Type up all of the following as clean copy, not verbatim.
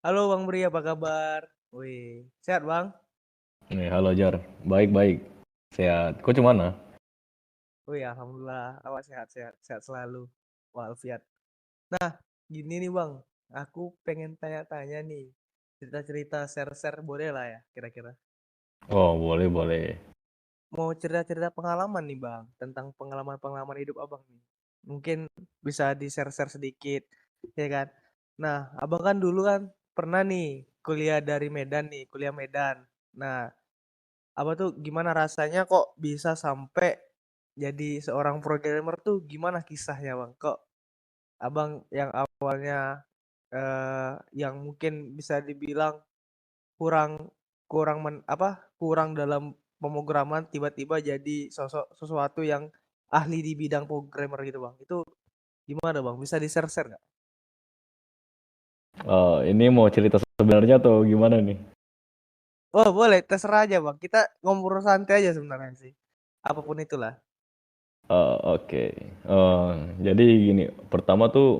Halo Bang Bri, apa kabar? Wih, sehat Bang? Nih, halo Jar. Baik-baik. Sehat. Kok cuman? Wih, Alhamdulillah, awak sehat-sehat, sehat selalu, walafiat. Nah, gini nih Bang, aku pengen tanya-tanya nih, cerita-cerita share-share boleh lah ya, kira-kira. Oh, boleh, boleh. Mau cerita-cerita pengalaman nih Bang, tentang pengalaman-pengalaman hidup Abang nih. Mungkin bisa di-share-share sedikit, ya kan? Nah, Abang kan dulu kan pernah nih kuliah dari Medan nih, kuliah Medan. Nah, apa tuh gimana rasanya kok bisa sampai jadi seorang programmer tuh gimana kisahnya Bang? Kok Abang yang awalnya yang mungkin bisa dibilang kurang kurang kurang dalam pemrograman tiba-tiba jadi sosok sesuatu yang ahli di bidang programmer gitu Bang. Itu gimana Bang? Bisa di-share-share nggak? Ini mau cerita sebenarnya atau gimana nih? Oh boleh, terserah aja Bang. Kita ngobrol santai aja sebenarnya sih. Apapun itulah. Oke. Eh, jadi gini, pertama tuh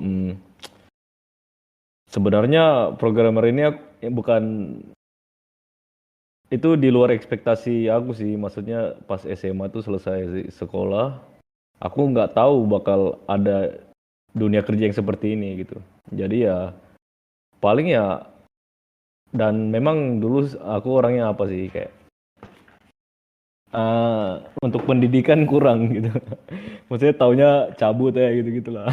sebenarnya programmer ini bukan itu di luar ekspektasi aku sih. Maksudnya pas SMA tuh selesai sekolah, aku nggak tahu bakal ada dunia kerja yang seperti ini gitu. Jadi ya paling ya, dan memang dulu aku orangnya apa sih kayak untuk pendidikan kurang gitu. Maksudnya taunya cabut ya gitu-gitulah.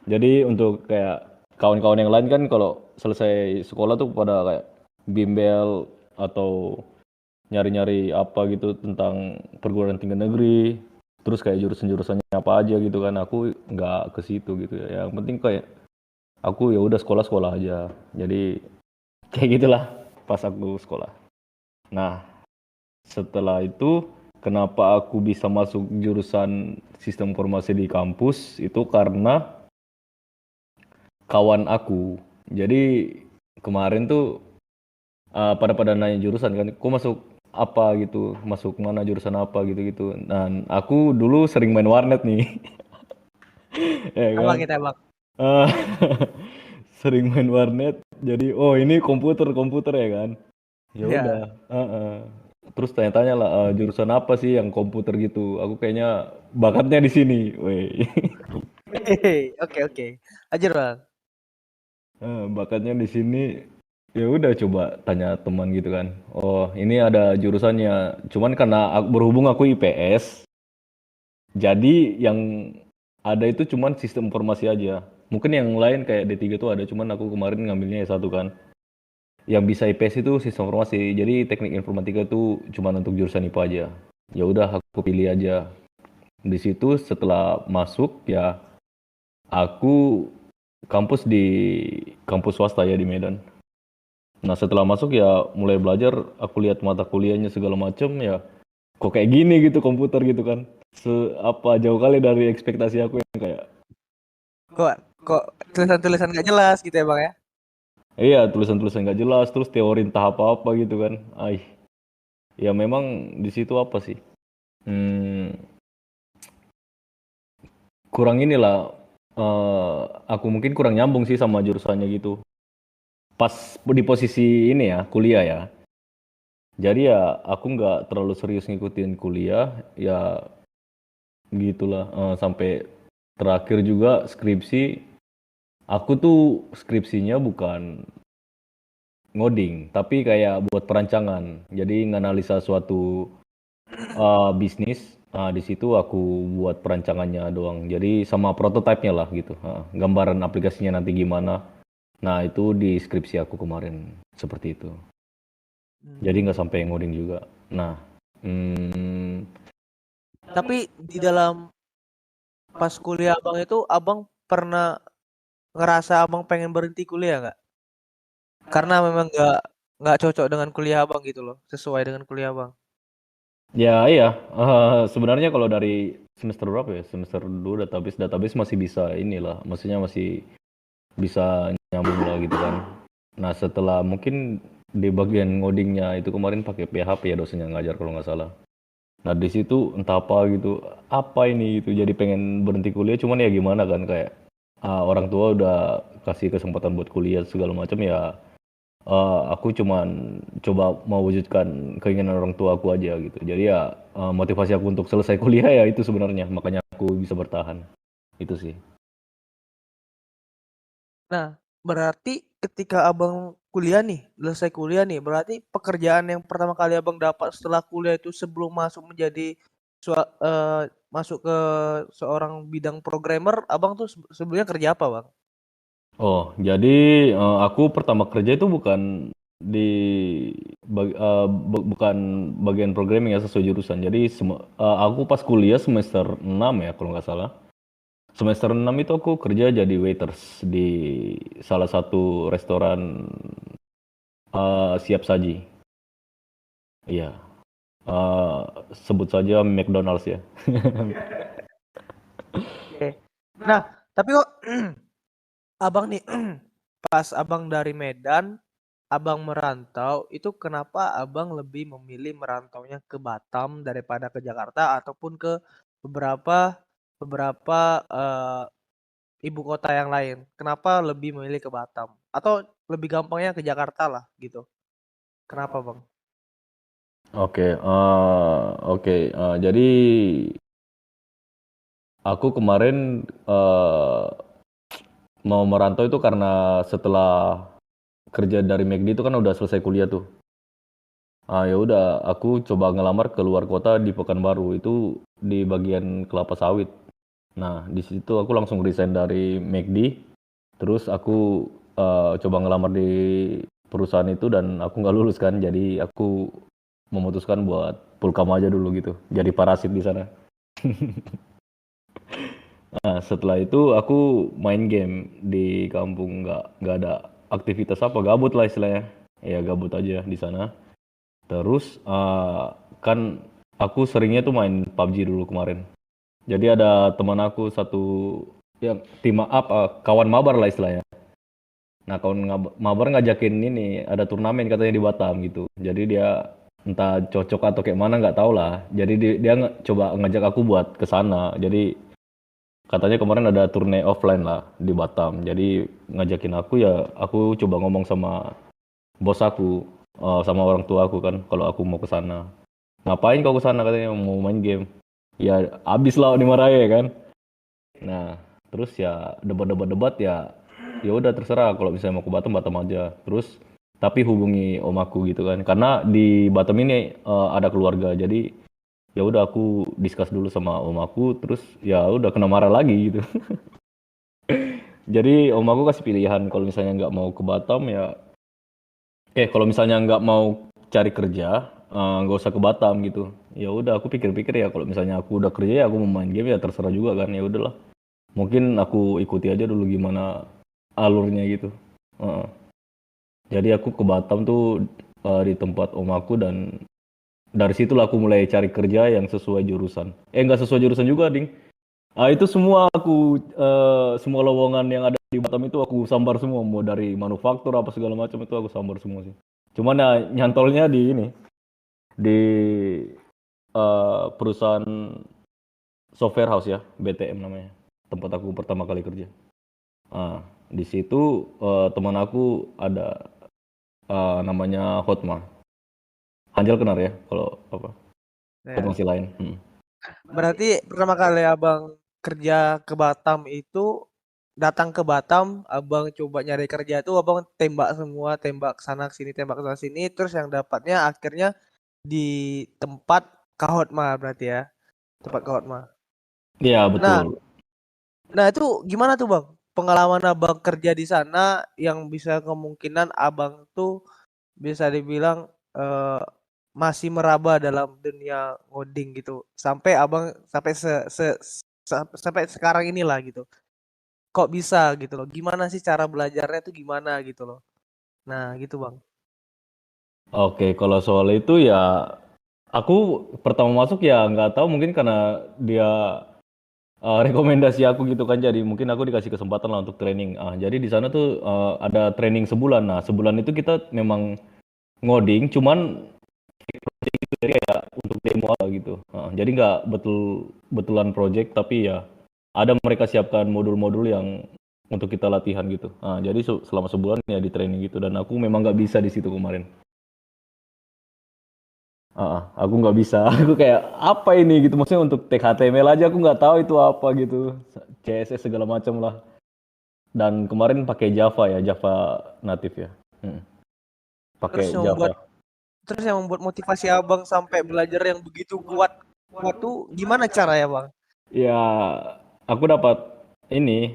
Jadi untuk kayak kawan-kawan yang lain kan kalau selesai sekolah tuh pada kayak bimbel atau nyari-nyari apa gitu tentang perguruan tinggi negeri. Terus kayak jurusan-jurusannya apa aja gitu kan. Aku nggak ke situ gitu ya. Yang penting kayak aku ya udah sekolah-sekolah aja. Jadi kayak gitulah pas aku sekolah. Nah, setelah itu, kenapa aku bisa masuk jurusan sistem informasi di kampus itu karena kawan aku. Jadi kemarin tuh pada nanya jurusan kan, kok masuk apa gitu, masuk mana jurusan apa gitu-gitu. Dan aku dulu sering main warnet nih, ya Apa kan. kita Bang? Eh, sering main warnet. Jadi oh ini komputer komputer ya kan. Ya udah. Ya. Terus tanya-tanya lah jurusan apa sih yang komputer gitu. Aku kayaknya bakatnya di sini. Weh. Oke oke. Ajar Bang. Bakatnya di sini. Ya udah coba tanya teman gitu kan. Oh, ini ada jurusannya. Cuman karena berhubung aku IPS, jadi yang ada itu cuman sistem informasi aja. Mungkin yang lain kayak D3 tuh ada, cuman aku kemarin ngambilnya S1 kan. Yang bisa IPS itu sistem informasi. Jadi teknik informatika itu cuman untuk jurusan IPA aja. Ya udah aku pilih aja. Di situ setelah masuk ya aku kampus di kampus swasta ya di Medan. Nah setelah masuk ya mulai belajar, aku lihat mata kuliahnya segala macam ya kok kayak gini gitu komputer gitu kan. Apa jauh kali dari ekspektasi aku yang kayak Kok kok tulisan-tulisan nggak jelas gitu ya Bang ya? iya tulisan-tulisan nggak jelas terus teori entah apa-apa gitu kan. Ya memang di situ apa sih? Hmm, kurang inilah aku mungkin kurang nyambung sih sama jurusannya gitu. Pas di posisi ini ya kuliah ya. Jadi ya aku nggak terlalu serius ngikutin kuliah, ya gitulah. Sampai terakhir juga skripsi, aku tuh skripsinya bukan ngoding, tapi kayak buat perancangan. Jadi nganalisa suatu bisnis. Nah, di situ aku buat perancangannya doang. Jadi sama prototipenya lah gitu. Gambaran aplikasinya nanti gimana. Nah, itu di skripsi aku kemarin seperti itu. Jadi nggak Hmm. sampai ngoding juga. Nah, hmm, Tapi di dalam pas kuliah abang itu abang pernah ngerasa abang pengen berhenti kuliah nggak? Karena memang nggak cocok dengan kuliah abang gitu loh, sesuai dengan kuliah abang. ya iya. Sebenarnya kalau dari semester berapa ya? Semester 2 database masih bisa inilah. Maksudnya masih bisa nyambung lah gitu kan. Nah, setelah mungkin di bagian ngodingnya itu kemarin pakai PHP ya dosennya ngajar kalau nggak salah. Nah, di situ entah apa gitu, apa ini gitu. Jadi pengen berhenti kuliah cuman ya gimana kan kayak orang tua udah kasih kesempatan buat kuliah segala macam ya, aku cuman coba mewujudkan keinginan orang tua aku aja gitu. Jadi ya motivasi aku untuk selesai kuliah ya itu sebenarnya, makanya aku bisa bertahan. Itu sih. Nah, berarti ketika abang kuliah nih, selesai kuliah nih, berarti pekerjaan yang pertama kali abang dapat setelah kuliah itu sebelum masuk menjadi masuk ke seorang bidang programmer, abang tuh sebelumnya kerja apa, bang? Oh, jadi aku pertama kerja itu bukan di bukan bagian programming ya sesuai jurusan. Jadi aku pas kuliah semester 6 ya kalau nggak salah. Semester 6 itu aku kerja jadi waiters di salah satu restoran siap saji. Iya, eh, sebut saja McDonald's ya. Oke. Nah, tapi kok abang nih, pas abang dari Medan, abang merantau, itu kenapa abang lebih memilih merantaunya ke Batam daripada ke Jakarta ataupun ke beberapa beberapa ibu kota yang lain? Kenapa lebih memilih ke Batam? Atau lebih gampangnya ke Jakarta lah gitu? Kenapa, bang? Oke, oke. Jadi aku kemarin mau merantau itu karena setelah kerja dari McD itu kan udah selesai kuliah tuh. Ya udah, aku coba ngelamar ke luar kota di Pekanbaru itu di bagian kelapa sawit. Nah, di situ aku langsung resign dari McD. Terus aku coba ngelamar di perusahaan itu dan aku nggak lulus kan. Jadi aku memutuskan buat pulkam aja dulu gitu. Jadi parasit di sana. Nah, setelah itu aku main game di kampung, nggak ada aktivitas apa, gabut lah istilahnya. Ya gabut aja di sana. Terus kan aku seringnya tuh main PUBG dulu kemarin. Jadi ada teman aku satu yang tim kawan mabar lah istilahnya. Nah, kawan mabar ngajakin ini ada turnamen katanya di Batam gitu. Jadi dia entah cocok atau kayak mana nggak tahu lah. Jadi dia coba ngajak aku buat ke sana. Jadi katanya kemarin ada turne offline lah di Batam. Jadi ngajakin aku ya aku coba ngomong sama bos aku, sama orang tua aku kan kalau aku mau ke sana. Ngapain kau ke sana katanya mau main game. Ya abis lah dimarahin ya kan. Nah, terus ya debat-debat ya ya udah terserah kalau misalnya mau ke Batam Batam aja. Terus tapi hubungi om aku gitu kan. Karena di Batam ini ada keluarga. Jadi ya udah aku discuss dulu sama om aku terus ya udah kena marah lagi gitu. Jadi om aku kasih pilihan kalau misalnya nggak mau ke Batam ya kalau misalnya nggak mau cari kerja nggak usah ke Batam gitu. Ya udah aku pikir-pikir ya kalau misalnya aku udah kerja ya aku mau main game ya terserah juga kan ya udahlah. Mungkin aku ikuti aja dulu gimana alurnya gitu. Heeh. Jadi aku ke Batam tuh di tempat om aku dan dari situlah aku mulai cari kerja yang sesuai jurusan. Nggak sesuai jurusan juga, Ding. Itu semua semua lowongan yang ada di Batam itu aku sambar semua, mau dari manufaktur apa segala macam itu aku sambar semua sih. Cuman ya nyantolnya di ini, di perusahaan software house ya, BTM namanya, tempat aku pertama kali kerja. Di situ teman aku ada namanya Hotma. Anjal kenal ya kalau apa? Hotma Ya. si lain. Berarti pertama kali abang kerja ke Batam itu datang ke Batam, abang coba nyari kerja itu abang tembak semua, tembak sana sini, tembak sana sini, terus yang dapatnya akhirnya di tempat Kahotma berarti ya, tempat Kahotma. Iya Nah, betul. nah itu gimana tuh bang? Pengalaman abang kerja di sana yang bisa kemungkinan abang tuh bisa dibilang eh, masih meraba dalam dunia ngoding gitu. Sampai abang sampai sampai sekarang inilah gitu. Kok bisa gitu loh? Gimana sih cara belajarnya tuh gimana gitu loh? Nah, gitu bang. Oke, kalau soal itu ya aku pertama masuk ya nggak tahu mungkin karena dia rekomendasi aku gitu kan jadi mungkin aku dikasih kesempatan lah untuk training. Jadi di sana tuh ada training sebulan. Nah, sebulan itu kita memang ngoding cuman untuk demo aja gitu. Jadi nggak betulan project tapi ya ada mereka siapkan modul-modul yang untuk kita latihan gitu. Nah, jadi selama sebulan ya di training gitu dan aku memang nggak bisa di situ kemarin. Aku nggak bisa. Aku kayak apa ini gitu. Maksudnya untuk tech HTML aja aku nggak tahu itu apa gitu. CSS segala macam lah. Dan kemarin pakai Java ya, Java native ya. Mm. Terus Pakai yang membuat Java. terus yang membuat motivasi Abang sampai belajar yang begitu kuat kuat tuh gimana cara ya, Bang? Ya, aku dapat ini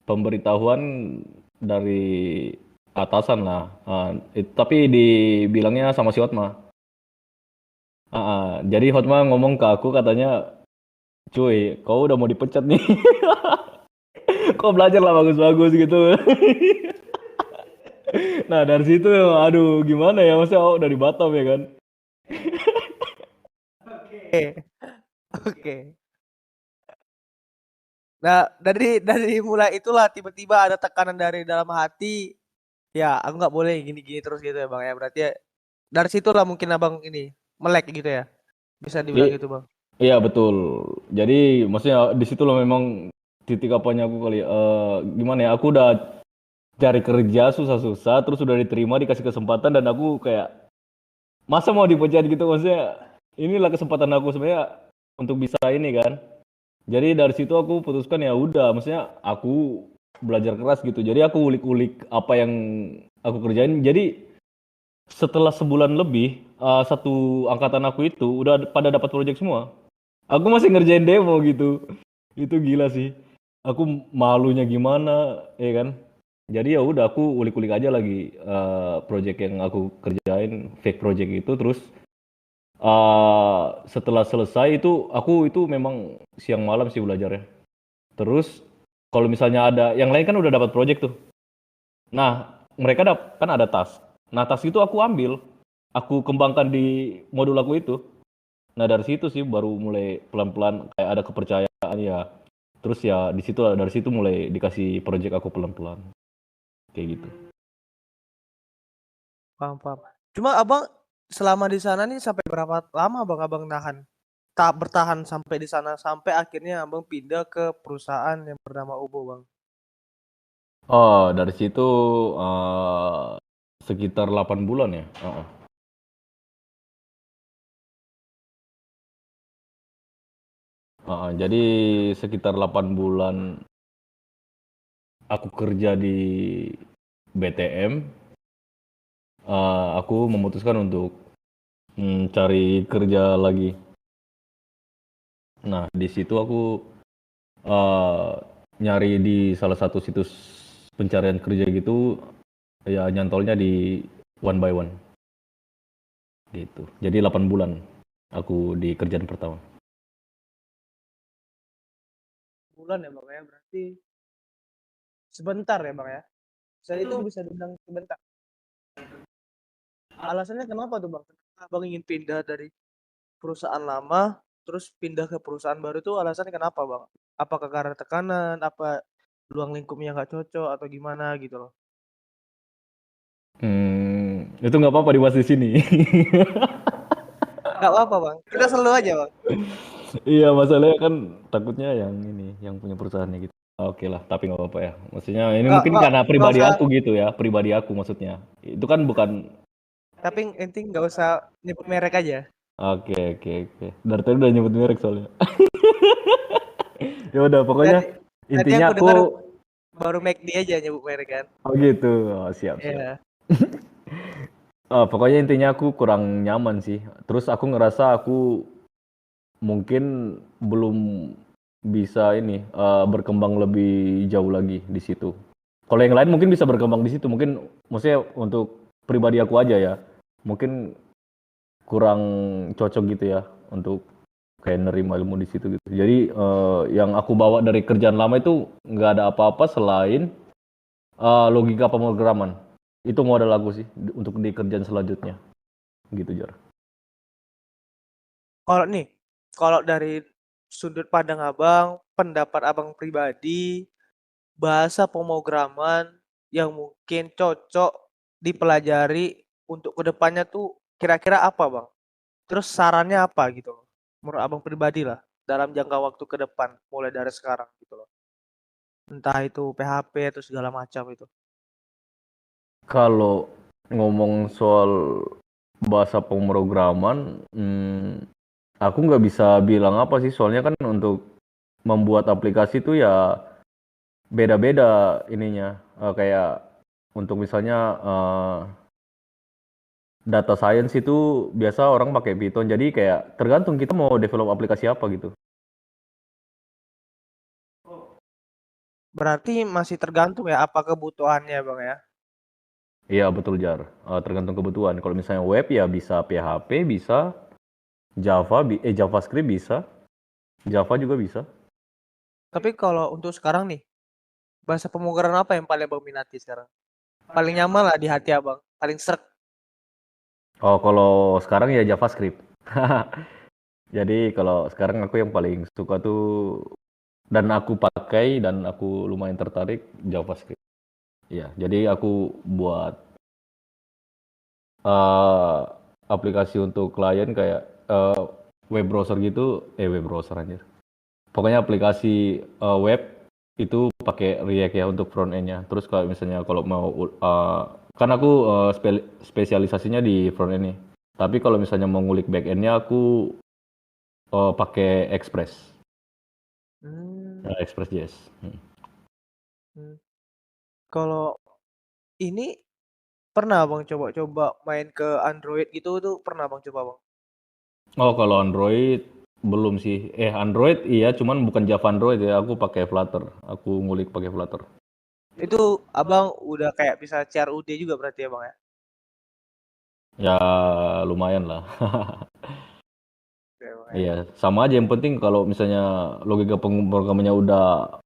pemberitahuan dari atasan lah. Tapi dibilangnya sama si Hotma. Jadi Hotma ngomong ke aku katanya, cuy, kau udah mau dipecat nih. Kau belajar lah bagus-bagus gitu. Nah dari situ, aduh gimana ya, masa dari Batam ya kan. Oke. Oke. Nah, dari mulai itulah tiba-tiba ada tekanan dari dalam hati, ya aku nggak boleh gini-gini terus gitu ya, Bang ya. Berarti ya, dari situlah mungkin Abang ini melek gitu ya. Bisa dibilang I- gitu, Bang. iya betul. Jadi maksudnya di situ loh memang titik apanya aku kali. Gimana ya, aku udah cari kerja susah-susah, terus udah diterima dikasih kesempatan dan aku kayak masa mau dipecat gitu, maksudnya inilah kesempatan aku sebenarnya untuk bisa ini kan. Jadi dari situ aku putuskan ya udah, maksudnya aku belajar keras gitu. Jadi aku ulik-ulik apa yang aku kerjain. Jadi setelah sebulan lebih, satu angkatan aku itu udah pada dapat project semua. Aku masih ngerjain demo gitu. Itu gila sih. Aku malunya gimana, ya kan? Jadi ya udah aku ulik-ulik aja lagi project yang aku kerjain, fake project itu. Terus setelah selesai itu aku itu memang siang malam sih belajarnya. Terus kalau misalnya ada yang lain kan udah dapat project tuh. Nah, mereka kan ada tas. Nah, tas itu aku ambil, aku kembangkan di modul aku itu. Nah, dari situ sih baru mulai pelan-pelan kayak ada kepercayaan ya. Terus ya di situ dari situ mulai dikasih project aku pelan-pelan kayak gitu. Paham, paham. Cuma Abang selama di sana nih sampai berapa lama Bang Abang nahan? Tak bertahan sampai di sana sampai akhirnya Abang pindah ke perusahaan yang bernama Ubo, Bang. Oh, dari situ sekitar 8 bulan ya. Jadi sekitar 8 bulan aku kerja di BTM. Aku memutuskan untuk cari kerja lagi. Nah, di situ aku eh, nyari di salah satu situs pencarian kerja gitu, ya nyantolnya di one by one gitu. Jadi 8 bulan aku di kerjaan pertama. Bulan ya Bang ya, berarti sebentar ya Bang ya. Saya itu bisa dibilang sebentar. Alasannya kenapa tuh Bang? Kenapa Bang ingin pindah dari perusahaan lama terus pindah ke perusahaan baru itu alasannya kenapa Bang? Apakah karena tekanan, apa ruang lingkupnya nggak cocok atau gimana gitu loh? Itu nggak apa-apa dibahas di sini. Nggak apa-apa Bang, kita selalu aja Bang. Iya, masalahnya kan takutnya yang ini, yang punya perusahaannya gitu. Oke lah, tapi nggak apa-apa ya. Maksudnya ini Nggak, mungkin nggak, karena nggak pribadi usah. aku gitu ya, pribadi aku maksudnya. Itu kan bukan. Tapi intinya nggak usah nyebut merek aja. Oke, oke, oke. Dari tadi udah nyebut merek soalnya. Ya udah, pokoknya Tadi, tadi intinya aku aku. dengar baru McD aja nyebut merek kan. Oh gitu. Oh, siap, siap. Iya. Pokoknya intinya aku kurang nyaman sih. Terus aku ngerasa aku mungkin belum bisa ini berkembang lebih jauh lagi di situ. Kalau yang lain mungkin bisa berkembang di situ. Mungkin maksudnya untuk pribadi aku aja ya. Mungkin kurang cocok gitu ya untuk kayak nerima ilmu di situ gitu. Jadi yang aku bawa dari kerjaan lama itu nggak ada apa-apa selain logika pemrograman. Itu modal aku sih untuk di kerjaan selanjutnya. Gitu, Jar. Kalau nih, kalau dari sudut pandang Abang, pendapat Abang pribadi, bahasa pemrograman yang mungkin cocok dipelajari untuk kedepannya tuh kira-kira apa Bang? Terus sarannya apa gitu loh? Menurut Abang pribadi lah. dalam jangka waktu ke depan mulai dari sekarang gitu loh. Entah itu PHP atau segala macam itu. Kalau ngomong soal bahasa pemrograman, aku nggak bisa bilang apa sih, soalnya kan untuk membuat aplikasi itu ya beda-beda ininya. Kayak untuk misalnya data science itu biasa orang pakai Python, jadi kayak tergantung kita mau develop aplikasi apa gitu. Berarti masih tergantung ya apa kebutuhannya Bang ya. Iya betul Jar. Tergantung kebutuhan. Kalau misalnya web ya bisa PHP, bisa Java, JavaScript bisa, Java juga bisa. Tapi kalau untuk sekarang nih, bahasa pemrograman apa yang paling Abang minati sekarang? Paling nyaman lah di hati Abang, paling srek. Oh kalau sekarang ya JavaScript. Jadi kalau sekarang aku yang paling suka tuh dan aku pakai dan aku lumayan tertarik JavaScript. Ya, jadi aku buat uh, aplikasi untuk klien kayak web browser gitu, web browser anjir. Pokoknya aplikasi web itu pakai React ya untuk front end-nya. Terus kalau misalnya kalau mau kan aku spesialisasinya di front end nih. Tapi kalau misalnya mau ngulik back end-nya aku pakai Express. Hmm, Express.js. hmm. Kalau ini pernah Bang coba-coba main ke Android gitu tuh pernah Bang coba Bang? Oh, kalau Android belum sih. Android iya, cuman bukan Java Android ya. Aku pakai Flutter. Aku ngulik pakai Flutter. Itu Abang udah kayak bisa CRUD juga berarti ya Bang ya? Ya lumayan lah. Oke, Bang, ya. Iya, sama aja. Yang penting kalau misalnya logika pemrogramannya udah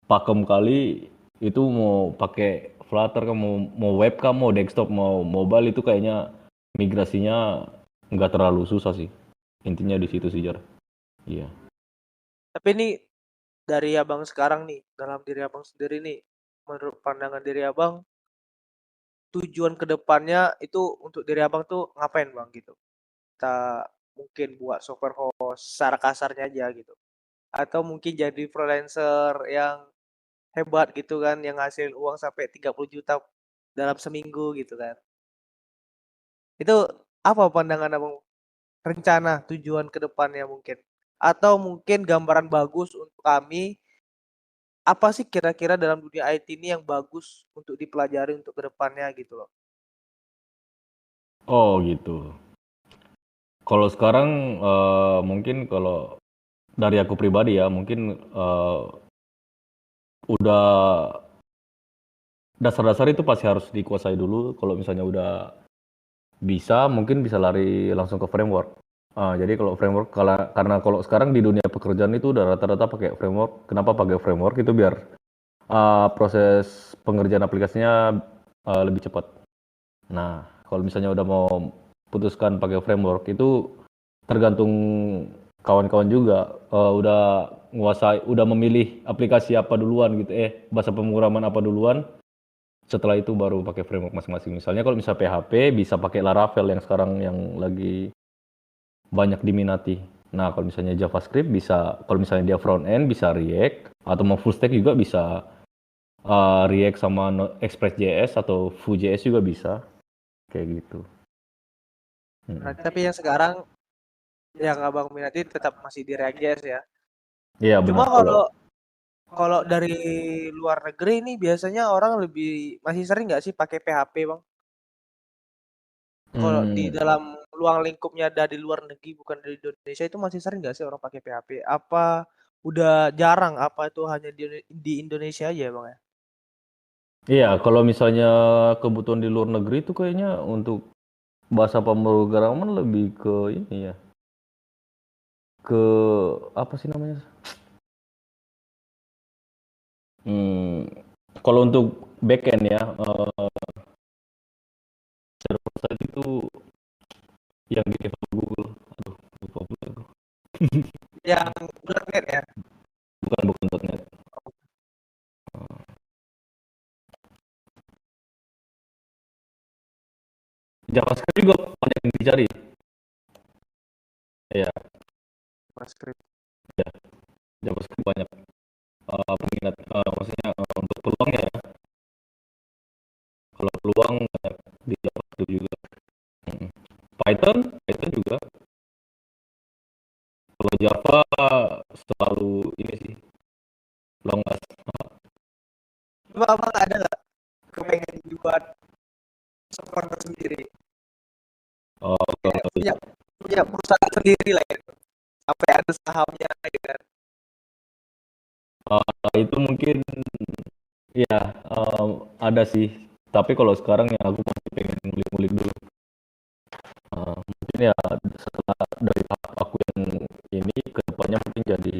pakem kali, itu mau pakai Flutter kan, mau web kan, mau desktop, mau mobile itu kayaknya migrasinya nggak terlalu susah sih. Intinya di situ sih, Jar. Iya. Tapi ini dari Abang sekarang nih, dalam diri Abang sendiri nih, menurut pandangan diri Abang, tujuan kedepannya itu untuk diri Abang tuh ngapain Bang gitu? Kita mungkin buat software host secara kasarnya aja gitu. Atau mungkin jadi freelancer yang hebat gitu kan, yang ngasilin uang sampai 30 juta dalam seminggu gitu kan. Itu apa pandangan Abang, rencana tujuan ke depannya mungkin? Atau mungkin gambaran bagus untuk kami, apa sih kira-kira dalam dunia IT ini yang bagus untuk dipelajari untuk ke depannya gitu loh. Oh gitu. Kalau sekarang mungkin kalau dari aku pribadi ya, mungkin udah dasar-dasar itu pasti harus dikuasai dulu. Kalau misalnya udah bisa, mungkin bisa lari langsung ke framework. Jadi kalau framework, karena kalau sekarang di dunia pekerjaan itu udah rata-rata pakai framework. Kenapa pakai framework? Itu biar proses pengerjaan aplikasinya lebih cepat. Nah, kalau misalnya udah mau putuskan pakai framework itu tergantung kawan-kawan juga udah nguasai, udah memilih aplikasi apa duluan gitu, bahasa pemrograman apa duluan. Setelah itu baru pakai framework masing-masing. Misalnya kalau misalnya PHP bisa pakai Laravel yang sekarang yang lagi banyak diminati. Nah, kalau misalnya JavaScript bisa, kalau misalnya dia front end bisa React atau mau full stack juga bisa React sama Express.js atau Vue.js juga bisa kayak gitu. Nah, tapi yang sekarang yang Abang minati tetap masih di React.js ya. Iya Cuma benar kalau kalau kalau dari luar negeri ini biasanya orang lebih masih sering nggak sih pakai PHP, Bang? Kalau di hmm, dalam ruang lingkupnya dari luar negeri bukan dari Indonesia itu masih sering nggak sih orang pakai PHP? Apa udah jarang? Apa itu hanya di Indonesia aja, Bang ya? iya kalau misalnya kebutuhan di luar negeri itu kayaknya untuk bahasa pemrograman lebih ke ini ya, ke apa sih namanya? Hmm, kalau untuk backend ya, server side itu yang di develop Google. Aduh, lupa pula aku. Yang .NET ya? Bukan .NET. JavaScript juga banyak yang dicari. Ya, JavaScript. Ya, JavaScript banyak peminat, maksudnya untuk peluangnya ya. Kalau peluang banyak di JavaScript juga. Mm. Python, Python juga. Kalau Java selalu ini sih long last. Coba abang ada nggak kepengen buat server sendiri? Kayak Kalau punya punya perusahaan sendiri lah ya. Sampai ada sahamnya gitu kan. itu mungkin ya ada sih. Tapi kalau sekarang ya aku masih pengen ngulik-ngulik dulu. Mungkin ya setelah dari tahap aku yang ini ke depannya mungkin jadi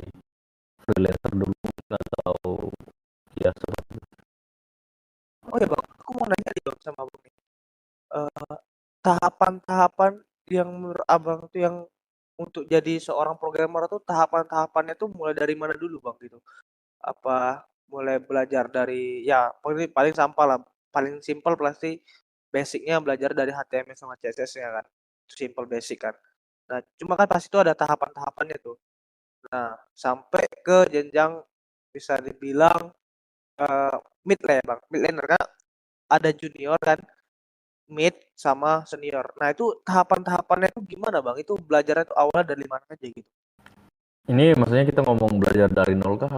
freelancer dulu atau ya seperti itu. Oh ya bang, aku mau nanya nih bang sama abang nih. Eh, tahapan-tahapan yang menurut abang tuh yang untuk jadi seorang programmer tuh tahapan-tahapannya tuh mulai dari mana dulu bang gitu? Apa mulai belajar dari ya paling paling sampah lah, paling simpel pasti basicnya belajar dari HTML sama CSS-nya kan, itu simple basic kan. Nah cuma kan pasti itu ada tahapan-tahapannya tuh. Nah sampai ke jenjang bisa dibilang eh, mid lah ya bang, mid laner kan ada junior kan, mid sama senior. Nah itu tahapan-tahapannya itu gimana bang? Itu belajarnya tuh awalnya dari mana aja gitu? Ini maksudnya kita ngomong belajar dari nol kah?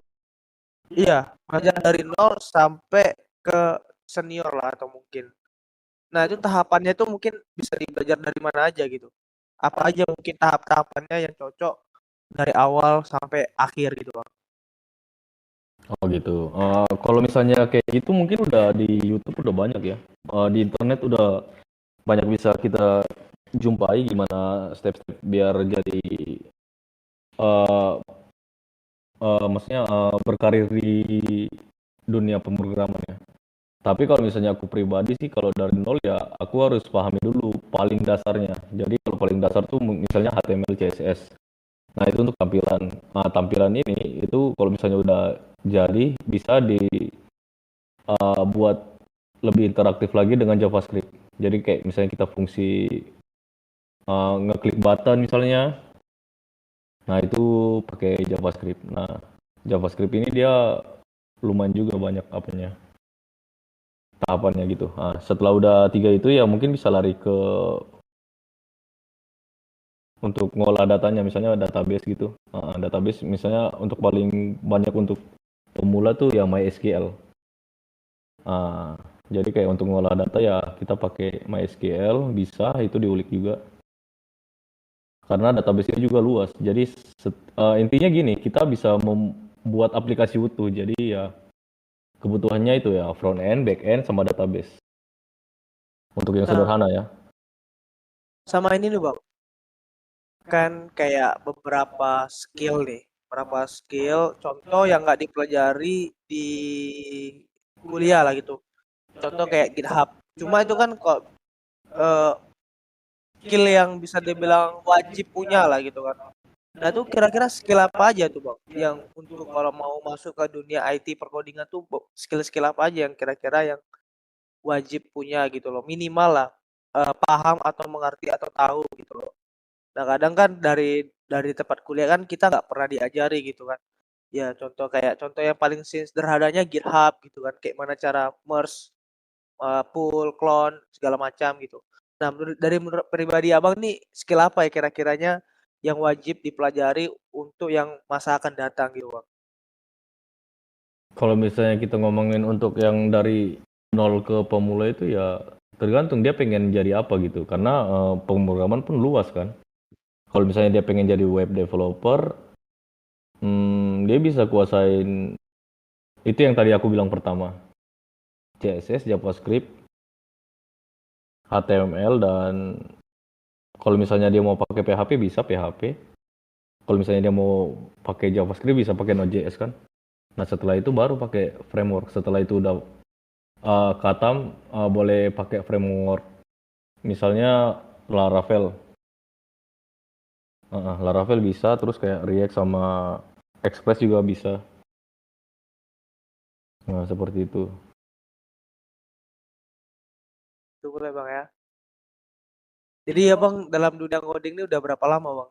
Iya, belajar dari nol sampai ke senior lah atau mungkin. Nah, itu tahapannya itu mungkin bisa dibelajar dari mana aja gitu. Apa aja mungkin tahap-tahapannya yang cocok dari awal sampai akhir gitu, Bang. Oh gitu. Kalau misalnya kayak gitu mungkin udah di YouTube udah banyak ya. Di internet udah banyak bisa kita jumpai gimana step-step biar jadi eh maksudnya berkarir di dunia pemrograman ya. Tapi kalau misalnya aku pribadi sih kalau dari nol ya aku harus pahami dulu paling dasarnya. Jadi kalau paling dasar tuh misalnya HTML, CSS. Nah itu untuk tampilan. Nah tampilan ini itu kalau misalnya udah jadi bisa dibuat lebih interaktif lagi dengan JavaScript. Jadi kayak misalnya kita fungsi ngeklik button misalnya. Nah itu pakai JavaScript. Nah JavaScript ini dia lumayan juga banyak apanya tahapannya gitu. Nah, setelah udah tiga itu ya mungkin bisa lari ke untuk ngolah datanya misalnya database gitu. Database misalnya untuk paling banyak untuk pemula tuh ya MySQL. Nah, jadi kayak untuk ngolah data ya kita pakai MySQL bisa itu diulik juga karena database-nya juga luas. Jadi intinya gini, kita bisa membuat aplikasi utuh. Jadi ya kebutuhannya itu ya front end, back end sama database. Untuk yang Nah, sederhana ya. sama ini nih, Bang. Kan kayak beberapa skill nih. Beberapa skill, contoh yang nggak dipelajari di kuliah lah gitu. Contoh kayak GitHub. Cuma itu kan kok eh, skill yang bisa dibilang wajib punya lah gitu kan. Nah, tuh kira-kira skill apa aja tuh, Bang? Yang untuk kalau mau masuk ke dunia IT perkodingan tuh skill-skill apa aja yang kira-kira yang wajib punya gitu loh. Minimal lah paham atau mengerti atau tahu gitu loh. Nah, kadang kan dari tempat kuliah kan kita nggak pernah diajari gitu kan. Ya, contoh yang paling sederhananya GitHub gitu kan. Kayak mana cara merge, pull, clone, segala macam gitu. Nah, menurut pribadi Abang nih skill apa ya kira-kiranya yang wajib dipelajari untuk yang masa akan datang gitu, Bang? Kalau misalnya kita ngomongin untuk yang dari nol ke pemula itu ya tergantung dia pengen jadi apa gitu. Karena pemrograman pun luas kan. Kalau misalnya dia pengen jadi web developer, dia bisa kuasain itu yang tadi aku bilang pertama. CSS, JavaScript, HTML, dan kalau misalnya dia mau pakai PHP bisa PHP. Kalau misalnya dia mau pakai JavaScript bisa pakai Node.js kan. Nah setelah itu baru pakai framework. Setelah itu udah katam boleh pakai framework. Misalnya Laravel. Laravel bisa, terus kayak React sama Express juga bisa. Nah seperti itu. Itu boleh, Bang ya. Jadi ya, Bang, dalam dunia coding ini udah berapa lama, Bang?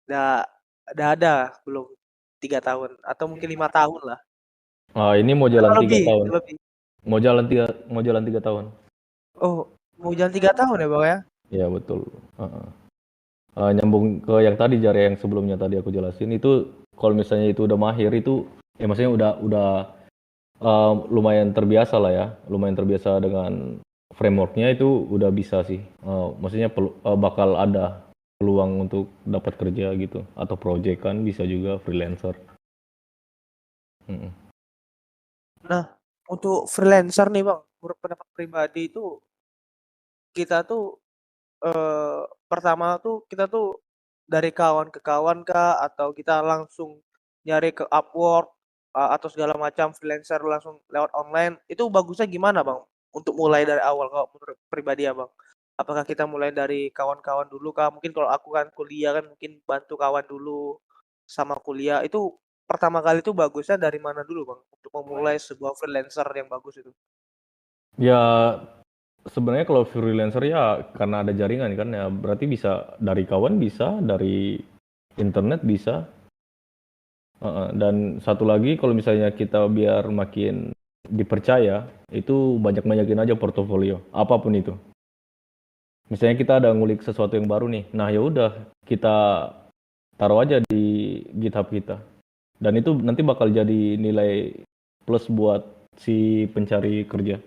Udah ada belum 3 tahun atau mungkin 5 tahun lah. Ini mau Atau jalan 3 lebih, tahun. lebih. Mau jalan 3 tahun. Oh, mau jalan 3 tahun ya bang ya? Iya betul. Heeh. Nyambung ke yang tadi Jar, yang sebelumnya tadi aku jelasin itu, kalau misalnya itu udah mahir itu, ya maksudnya udah lumayan terbiasa lah ya, lumayan terbiasa dengan frameworknya itu udah bisa sih. Maksudnya bakal ada peluang untuk dapat kerja gitu, atau project kan bisa juga freelancer. Mm-mm. Nah, untuk freelancer nih bang, menurut pendapat pribadi itu kita tuh pertama tuh kita tuh dari kawan ke kawan kah atau kita langsung nyari ke Upwork atau segala macam freelancer langsung lewat online itu bagusnya gimana bang untuk mulai dari awal kalau menurut pribadi ya bang? Apakah kita mulai dari kawan-kawan dulu kah? Mungkin kalau aku kan kuliah kan mungkin bantu kawan dulu sama kuliah itu pertama kali itu bagusnya dari mana dulu bang untuk memulai sebuah freelancer yang bagus itu? Ya sebenarnya kalau freelancer ya karena ada jaringan kan ya, berarti bisa dari kawan, bisa dari internet, bisa. Dan satu lagi, kalau misalnya kita biar makin dipercaya, itu banyak-banyakin aja portofolio, apapun itu. Misalnya kita ada ngulik sesuatu yang baru nih, nah ya udah kita taruh aja di GitHub kita. Dan itu nanti bakal jadi nilai plus buat si pencari kerja.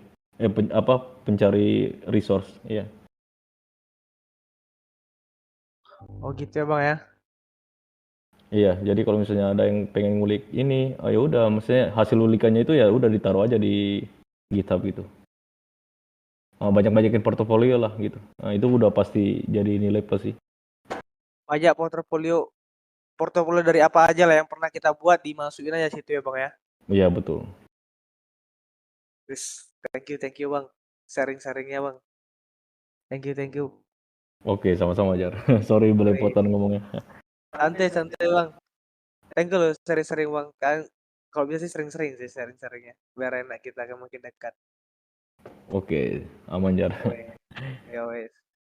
Pencari resource, iya. Oh gitu ya bang ya? Iya, jadi kalau misalnya ada yang pengen ngulik ini, ya udah, maksudnya hasil ulikannya itu ya udah ditaruh aja di GitHub gitu. Banyak-banyakin portofolio lah gitu. Nah, itu udah pasti jadi nilai plus sih. Banyak portofolio portofolio dari apa aja lah yang pernah kita buat dimasukin aja situ ya bang ya. Iya betul. Terus thank you bang, sharingnya bang. Thank you. Oke, sama-sama Jar. Sorry Woi, belepotan ngomongnya. santai bang. Thank you loh sering bang. Kan kalau bisa sih sering sih sharingnya. Biar enak kita kan makin dekat. Oke, aman Jar. Woi, ya wes.